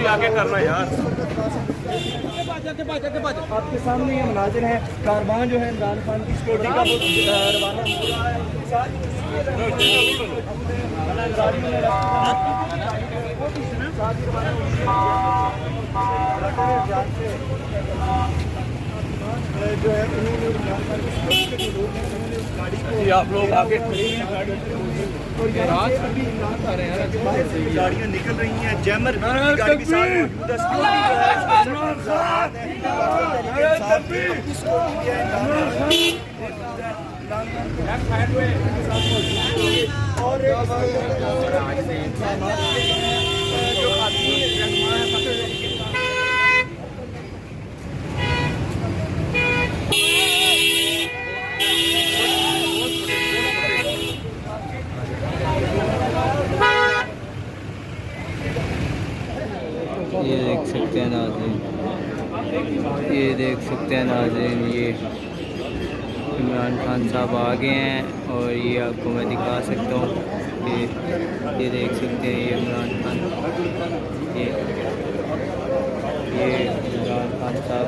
आगे करना यार। आपके सामने ये मनाजिर है, कारवान जो है इमरान खान की सिक्योरिटी का रवाना हो रहा है। जो है उन्होंने इमरान खान की सिक्योरिटी के जो लोग हैं उन्होंने उस गाड़ी को, आप लोग आगे खड़े हैं गाड़ी और यहाँ से अभी बाहर से गाड़ियाँ निकल रही हैं। जैमर भी गाड़ी के साथ मौजूद है, सिक्योरिटी जो है और ये देख सकते हैं नाज़रीन, ये देख सकते हैं नाज़रीन, ये इमरान खान साहब आ गए हैं और ये आपको मैं दिखा सकता हूँ। ये देख सकते हैं ये इमरान खान, ये इमरान खान साहब।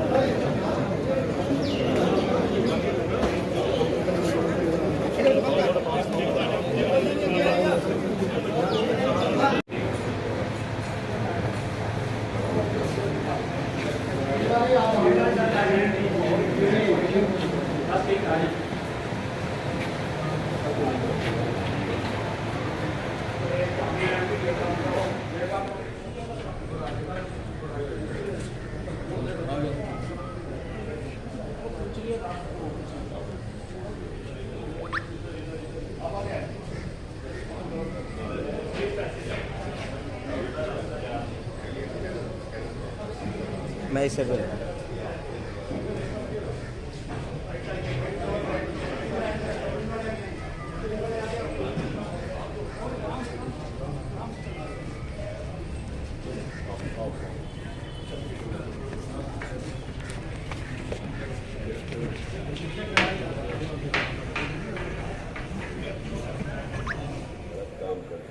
मैं इसे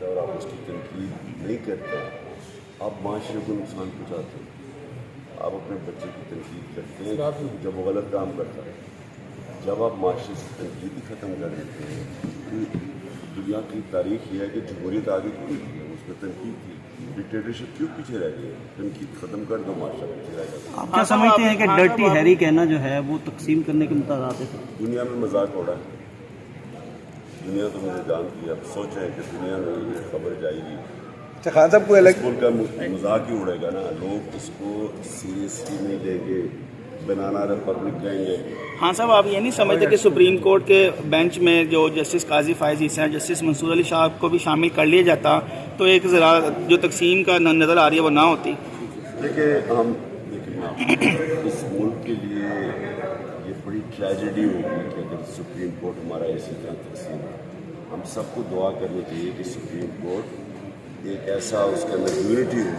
और आप उसकी तनकीद नहीं करते, आप माशरे को नुकसान पहुँचाते हैं। आप अपने बच्चे की तनकीद करते हैं जब वो गलत काम करता है। जब आप माशरे से तनकीद ही ख़त्म कर देते हैं, तो दुनिया की तारीख यह है कि जमहूरियत आगे क्यों नहीं है, उसमें तनकीद थी। डिक्टेटरशिप क्यों पीछे रह गई है? तनकीद ख़त्म कर दो, माशरा पीछे रह जाता है। आप क्या समझते हैं कि डर्टी हैरी कहना जो है वो तकसीम करने के मुताबिक है? दुनिया में मजाक हो रहा है, दुनिया तो मुझे जानती है। अब सोचें कि दुनिया में ये खबर जाएगी, अच्छा खान साहब को स्कूल का मजाक ही उड़ेगा ना, लोग इसको सीरियसली नहीं लेंगे, बनाना रिपब्लिक कहेंगे। हाँ साहब, आप ये नहीं समझते कि सुप्रीम कोर्ट के बेंच में जो जस्टिस काजी फायज ईसा हैं, जस्टिस मंसूर अली साहब को भी शामिल कर लिया जाता तो एक ज़रा जो तकसीम का नज़र आ रही है वो ना होती? देखिए इस मुल्क के लिए ये बड़ी ट्रेजेडी होगी कि अगर सुप्रीम कोर्ट हमारा इसी तरह तकसीम है। हम सबको दुआ करनी चाहिए कि सुप्रीम कोर्ट एक ऐसा उसके अंदर यूनिटी हो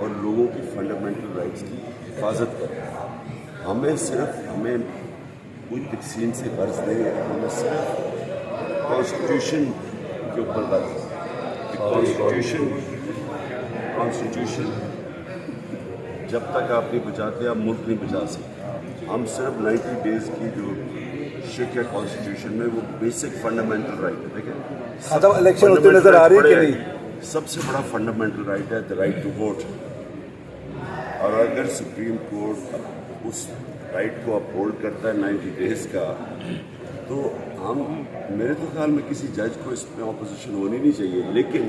और लोगों की फंडामेंटल राइट्स की हिफाजत करे। हमें कोई तकसीम से गर्ज नहीं है, हमें सिर्फ कॉन्स्टिट्यूशन के ऊपर गर्ज है। कॉन्स्टिट्यूशन जब तक आप नहीं बचाते आप मुल्क नहीं बचा सकते। हम सिर्फ 90 डेज़ की जो शिक है कॉन्स्टिट्यूशन में, वो बेसिक फंडामेंटल राइट है। देखें इलेक्शन होते नजर आ रही है कि नहीं? सबसे बड़ा फंडामेंटल राइट है द राइट टू वोट। और अगर सुप्रीम कोर्ट उस राइट को अपहोल्ड करता है 90 डेज़ का, तो मेरे तो ख्याल में किसी जज को इसमें ऑपोजिशन होनी नहीं चाहिए। लेकिन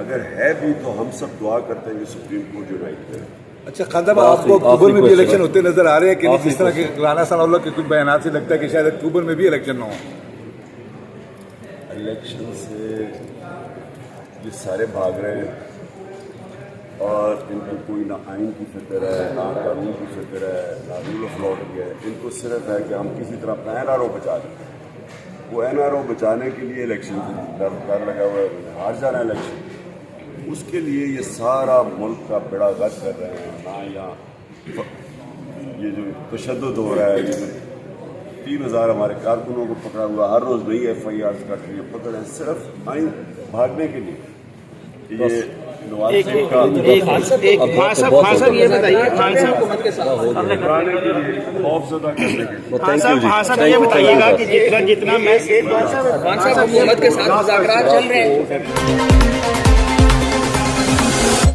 अगर है भी तो हम सब दुआ करते हैं कि सुप्रीम कोर्ट जो राइट करे। अच्छा खान साहब, आपको अक्टूबर में भी इलेक्शन होते नजर आ रहे हैं कि नहीं? जिस तरह के राना सनाउल्लाह के कुछ बयान से लगता है कि शायद अक्टूबर में भी इलेक्शन ना हो। इलेक्शन से ये सारे भाग रहे हैं और इनको कोई ना आइन की फिक्र है, ना कानून की फिक्र है, ना रूल ऑफ लॉ की है। इनको सिर्फ है कि हम किसी तरह अपना NRO बचा लें। वो NRO बचाने के लिए इलेक्शन से डर लगा हुआ है, हार जाना इलेक्शन। उसके लिए ये सारा मुल्क का बेड़ा गर्क कर रहे हैं। ना यहाँ ये जो तशद्दुद हो रहा है, ये 3000 हमारे कारकुनों को पकड़ा हुआ, हर रोज़ नई FIRs कट रही है, पकड़ है सिर्फ आइन भागने के लिए। ये नवाज एक शरीफ का खान साहब ये बताइए, खान साहब घबराने के लिए, खौफजदा करने के लिए। खान साहब ये बताइएगा कि जितना मैं खान साहब हुकूमत के साथ मुज़ाकरात चल रहे हैं।